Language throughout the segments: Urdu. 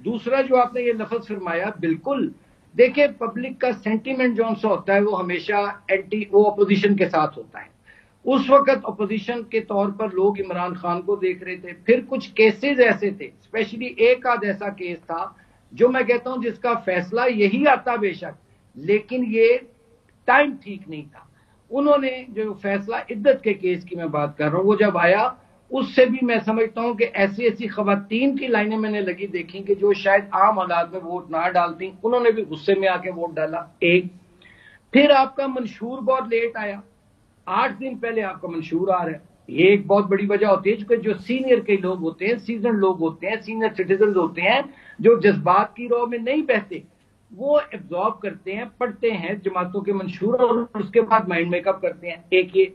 دوسرا جو آپ نے یہ لفظ فرمایا، بالکل دیکھیں پبلک کا سینٹیمنٹ جو سا ہوتا ہے وہ ہمیشہ وہ اپوزیشن کے ساتھ ہوتا ہے. اس وقت اپوزیشن کے طور پر لوگ عمران خان کو دیکھ رہے تھے. پھر کچھ کیسز ایسے تھے، اسپیشلی ایک آدھ ایسا کیس تھا جو میں کہتا ہوں جس کا فیصلہ یہی آتا بے شک، لیکن یہ ٹائم ٹھیک نہیں تھا. انہوں نے جو فیصلہ عدت کے کیس کی میں بات کر رہا ہوں، وہ جب آیا اس سے بھی میں سمجھتا ہوں کہ ایسی ایسی خواتین کی لائنیں میں نے لگی دیکھی کہ جو شاید عام حالات میں ووٹ نہ ڈالتی، انہوں نے بھی غصے میں آ کے ووٹ ڈالا. ایک پھر آپ کا منشور بہت لیٹ آیا، 8 دن پہلے آپ کا منشور آ رہا ہے. یہ ایک بہت بڑی وجہ ہوتی ہے کیونکہ جو سینئر کے لوگ ہوتے ہیں، سیزن لوگ ہوتے ہیں، سینئر سٹیزنز ہوتے ہیں، جو جذبات کی رو میں نہیں بہتے، وہ ایبزارب کرتے ہیں، پڑھتے ہیں جماعتوں کے منشور اور اس کے بعد مائنڈ میک اپ کرتے ہیں. ایک یہ.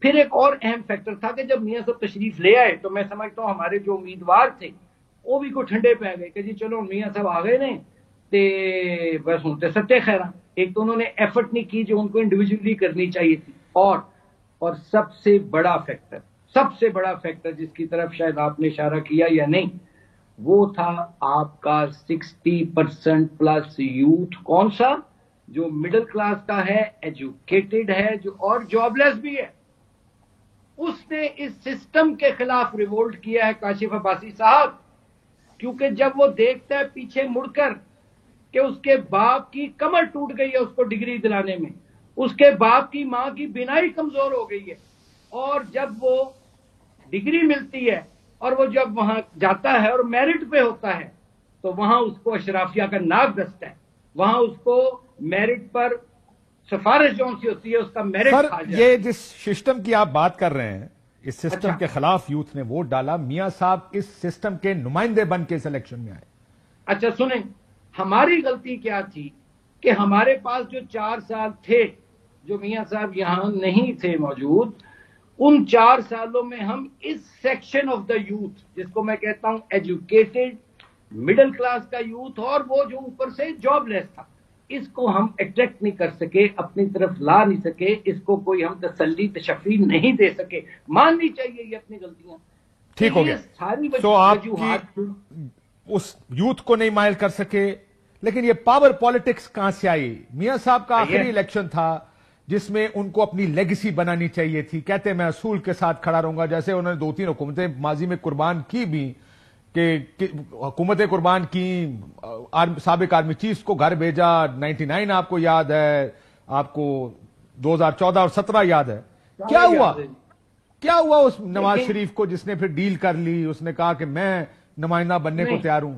پھر ایک اور اہم فیکٹر تھا کہ جب میاں صاحب تشریف لے آئے تو میں سمجھتا ہوں ہمارے جو امیدوار تھے وہ بھی کو ٹھنڈے پہ گئے کہ جی چلو میاں صاحب آ گئے نے تے بس ہوں تے سچے خیراں. ایک تو انہوں نے ایفرٹ نہیں کی جو ان کو انڈیویجولی کرنی چاہیے تھی. اور سب سے بڑا فیکٹر جس کی طرف شاید آپ نے اشارہ کیا یا نہیں، وہ تھا آپ کا 60% پلس یوتھ. کون سا؟ جو مڈل کلاس کا ہے، ایجوکیٹڈ ہے، جو اور جاب لیس بھی ہے. اس نے اس سسٹم کے خلاف ریوولٹ کیا ہے کاشف عباسی صاحب، کیونکہ جب وہ دیکھتا ہے پیچھے مڑ کر کہ اس کے باپ کی کمر ٹوٹ گئی ہے اس کو ڈگری دلانے میں، اس کے باپ کی ماں کی بینائی کمزور ہو گئی ہے، اور جب وہ ڈگری ملتی ہے اور وہ جب وہاں جاتا ہے اور میرٹ پہ ہوتا ہے تو وہاں اس کو اشرافیہ کا ناک دستا ہے، وہاں اس کو میرٹ پر سفارش جو سی ہوتی ہے اس کا میرٹ سر کھا جائے. یہ جس سسٹم کی آپ بات کر رہے ہیں، اس سسٹم کے خلاف یوتھ نے ووٹ ڈالا، میاں صاحب اس سسٹم کے نمائندے بن کے اس الیکشن میں آئے. اچھا سنیں، ہماری غلطی کیا تھی کہ ہمارے پاس جو 4 سال تھے، جو میاں صاحب یہاں نہیں تھے موجود، ان 4 سالوں میں ہم اس سیکشن آف دا یوتھ جس کو میں کہتا ہوں ایجوکیٹڈ مڈل کلاس کا یوتھ اور وہ جو اوپر سے جاب لیس تھا، اس کو ہم اٹریکٹ نہیں کر سکے، اپنی طرف لا نہیں سکے، اس کو کوئی ہم تسلی تشفی نہیں دے سکے. ماننی چاہیے یہ اپنی غلطیاں. ٹھیک ہو گیا. ساری تو آپ کی اس یوتھ کو نہیں مائل کر سکے، لیکن یہ پاور پالیٹکس کہاں سے آئی؟ میاں صاحب کا آخری الیکشن تھا جس میں ان کو اپنی لیگیسی بنانی چاہیے تھی. کہتے میں اصول کے ساتھ کھڑا رہوں گا، جیسے انہوں نے 2-3 حکومتیں ماضی میں قربان کی بھی، کہ حکومتیں قربان کی، سابق آرمی چیف کو گھر بھیجا، 99 آپ کو یاد ہے، آپ کو 2014 اور 17 یاد ہے. کیا ہوا اس نواز شریف کو جس نے پھر ڈیل کر لی؟ اس نے کہا کہ میں نمائندہ بننے کو تیار ہوں.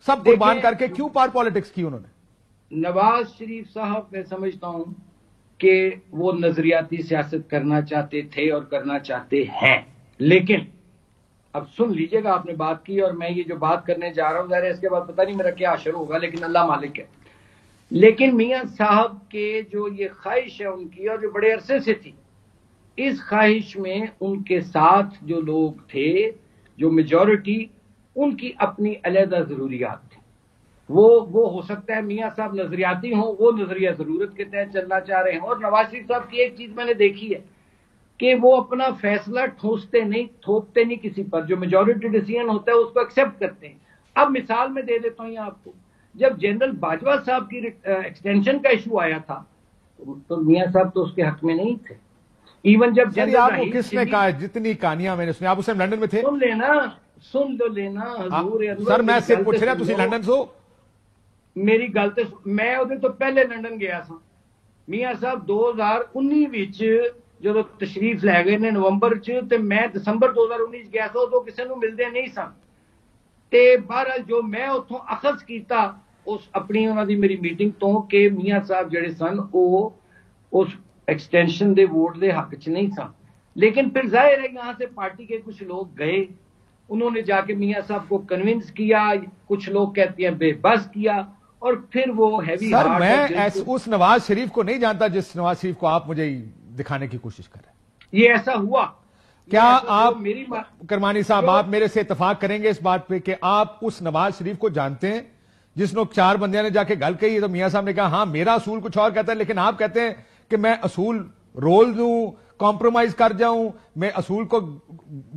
سب قربان کر کے کیوں پار پالیٹکس کی انہوں نے؟ نواز شریف صاحب میں سمجھتا ہوں کہ وہ نظریاتی سیاست کرنا چاہتے تھے اور کرنا چاہتے ہیں، لیکن اب سن لیجئے گا، آپ نے بات کی اور میں یہ جو بات کرنے جا رہا ہوں ظاہر ہے اس کے بعد پتہ نہیں میرا کیا اشر ہوگا، لیکن اللہ مالک ہے. لیکن میاں صاحب کے جو یہ خواہش ہے ان کی اور جو بڑے عرصے سے تھی، اس خواہش میں ان کے ساتھ جو لوگ تھے، جو میجورٹی، ان کی اپنی علیحدہ ضروریات تھیں. وہ ہو سکتا ہے میاں صاحب نظریاتی ہوں، وہ نظریہ ضرورت کے تحت چلنا چاہ رہے ہیں. اور نواز شریف صاحب کی ایک چیز میں نے دیکھی ہے کہ وہ اپنا فیصلہ تھوپتے نہیں کسی پر، جو میجورٹی ڈیسیژن ہوتا ہے اس کو ایکسپٹ کرتے ہیں. اب مثال میں دے دیتا ہوں یہ آپ کو، جب جنرل باجوہ صاحب کی ایکسٹینشن کا ایشو آیا تھا تو میاں صاحب تو اس کے حق میں نہیں تھے. ایون جب جنرل کس نے کہا؟ جتنی کہانیاں میں نے سنی، آپ اس ٹائم لندن میں تھے. سن لو لینا حضور سر میں صرف پوچھ رہا تسی لندن سو میری گل تے میں ادھر تو پہلے لندن گیا سا. میاں صاحب 2019 وچ جدو تشریف لے گئے نے نومبر چ، تے میں دسمبر 2019 گیا سا، تو کسی نو ملدے نہیں سن. تے بہرحال جو میں اتوں اخذ کیتا اس اپنی انہوں دی میری میٹنگ تو کہ میاں صاحب جڑے سن وہ اس ایکسٹینشن دے ووٹ دے حق چ نہیں سن. لیکن پھر ظاہر ہے یہاں سے پارٹی کے کچھ لوگ گئے، انہوں نے جا کے میاں صاحب کو کنونس کیا، کچھ لوگ کہتے ہیں بے بس کیا، اور پھر وہ ہیوی سر میں اس نواز شریف کو نہیں جانتا جس نواز شریف کو آپ مجھے دکھانے کی کوشش کر رہے ہیں. یہ ایسا ہوا. کیا آپ کرمانی صاحب آپ میرے سے اتفاق کریں گے اس بات پہ کہ آپ اس نواز شریف کو جانتے ہیں جس نے 4 بندیاں نے جا کے گل کہی تو میاں صاحب نے کہا ہاں میرا اصول کچھ اور کہتا ہے، لیکن آپ کہتے ہیں کہ میں اصول رول دوں، کمپرومائز کر جاؤں، میں اصول کو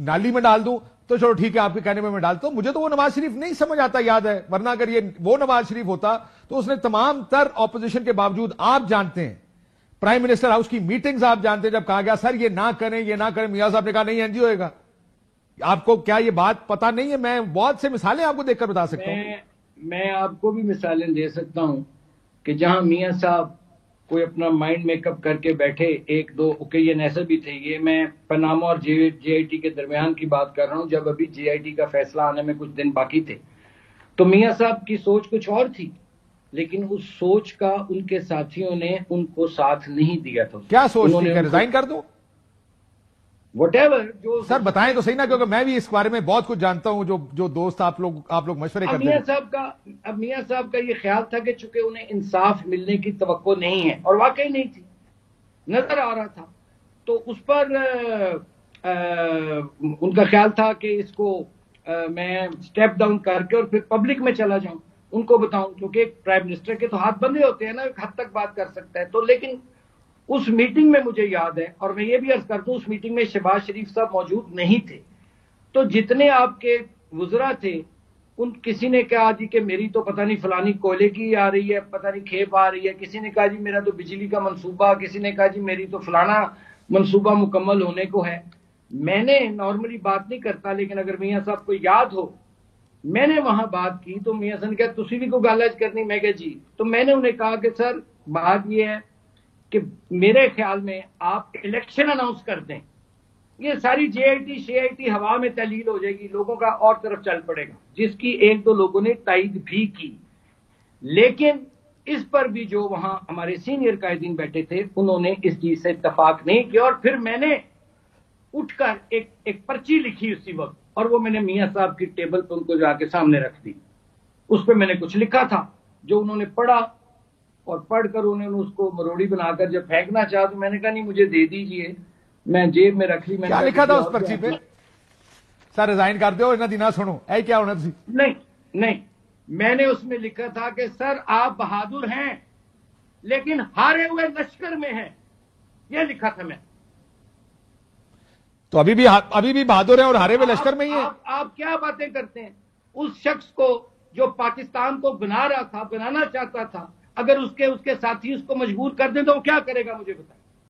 نالی میں ڈال دوں. تو چلو ٹھیک ہے، آپ کے کہنے میں ڈالتا ہوں. مجھے تو وہ نواز شریف نہیں سمجھ آتا یاد ہے، ورنہ اگر یہ وہ نواز شریف ہوتا تو اس نے تمام تر اپوزیشن کے باوجود، آپ جانتے ہیں پرائم منسٹر ہاؤس کی میٹنگز آپ جانتے ہیں، جب کہا گیا سر یہ نہ کریں یہ نہ کریں، میاں صاحب نے کہا نہیں NGO ہوئے گا. آپ کو کیا یہ بات پتا نہیں ہے؟ میں بہت سے مثالیں آپ کو دیکھ کر بتا سکتا ہوں. میں آپ کو بھی مثالیں دے سکتا ہوں کہ جہاں میاں صاحب کوئی اپنا مائنڈ میک اپ کر کے بیٹھے، ایک دو اوکیزن ایسے بھی تھے. یہ میں پاناما اور JIT کے درمیان کی بات کر رہا ہوں، جب ابھی JIT کا فیصلہ آنے میں کچھ دن باقی تھے، تو میاں صاحب کی سوچ کچھ اور تھی، لیکن اس سوچ کا ان کے ساتھیوں نے ان کو ساتھ نہیں دیا تھا. کیا سوچ تھی کہ ریزائن کر دوں؟ وٹ ایور جو سر بتائیں تو صحیح نا، کیونکہ میں بھی اس بارے میں بہت کچھ جانتا ہوں. جو دوست آپ لوگ مشورے کرتے ہیں. اب میاں صاحب کا یہ خیال تھا کہ چونکہ انہیں انصاف ملنے کی توقع نہیں ہے، اور واقعی نہیں تھی، نظر آ رہا تھا، تو اس پر ان کا خیال تھا کہ اس کو میں سٹیپ ڈاؤن کر کے اور پھر پبلک میں چلا جاؤں، ان کو بتاؤں، کیونکہ ایک پرائم منسٹر کے تو ہاتھ بندھے ہوتے ہیں نا، ایک حد تک بات کر سکتا ہے. تو لیکن اس میٹنگ میں مجھے یاد ہے، اور میں یہ بھی عرض کر دوں، اس میٹنگ میں شہباز شریف صاحب موجود نہیں تھے، تو جتنے آپ کے وزراء تھے ان کسی نے کہا جی کہ میری تو پتہ نہیں فلانی کوئلے کی آ رہی ہے، پتہ نہیں کھیپ آ رہی ہے، کسی نے کہا جی میرا تو بجلی کا منصوبہ، کسی نے کہا جی میری تو فلانا منصوبہ مکمل ہونے کو ہے. میں نے نارملی بات نہیں کرتا، لیکن اگر میاں صاحب کو یاد ہو میں نے وہاں بات کی تو میاں صاحب نے کہا تسی بھی کوئی گل اج کرنی؟ میں کہا جی. تو میں نے انہیں کہا کہ سر بات یہ ہے کہ میرے خیال میں آپ الیکشن اناؤنس کر دیں، یہ ساری JIT ہوا میں تحلیل ہو جائے گی، لوگوں کا اور طرف چل پڑے گا، جس کی ایک دو لوگوں نے تائید بھی کی. لیکن اس پر بھی جو وہاں ہمارے سینئر قائدین بیٹھے تھے انہوں نے اس چیز سے اتفاق نہیں کیا، اور پھر میں نے اٹھ کر ایک پرچی لکھی اسی وقت، اور وہ میں نے میاں صاحب کی ٹیبل پہ ان کو جا کے سامنے رکھ دی. اس پہ میں نے کچھ لکھا تھا جو انہوں نے پڑھا، اور پڑھ کر انہوں نے اس کو مروڑی بنا کر جب پھینکنا چاہا تو میں نے کہا نہیں مجھے دے دیجئے، میں جیب میں رکھ لی. میں کیا لکھا تھا اس پرچی پہ؟ سر ریزائن کر دو نہ سنو، اے کیا ہونا تھی؟ نہیں، میں نے اس میں لکھا تھا کہ سر آپ بہادر ہیں لیکن ہارے ہوئے لشکر میں ہیں، یہ لکھا تھا میں. تو ابھی بھی بہادر ہیں اور ہارے ہوئے لشکر میں ہی ہیں. آپ کیا باتیں کرتے ہیں؟ اس شخص کو جو پاکستان کو بنا رہا تھا، بنانا چاہتا تھا، اگر اس کے ساتھی اس کو مجبور کر دیں تو وہ کیا کرے گا مجھے بتائیں.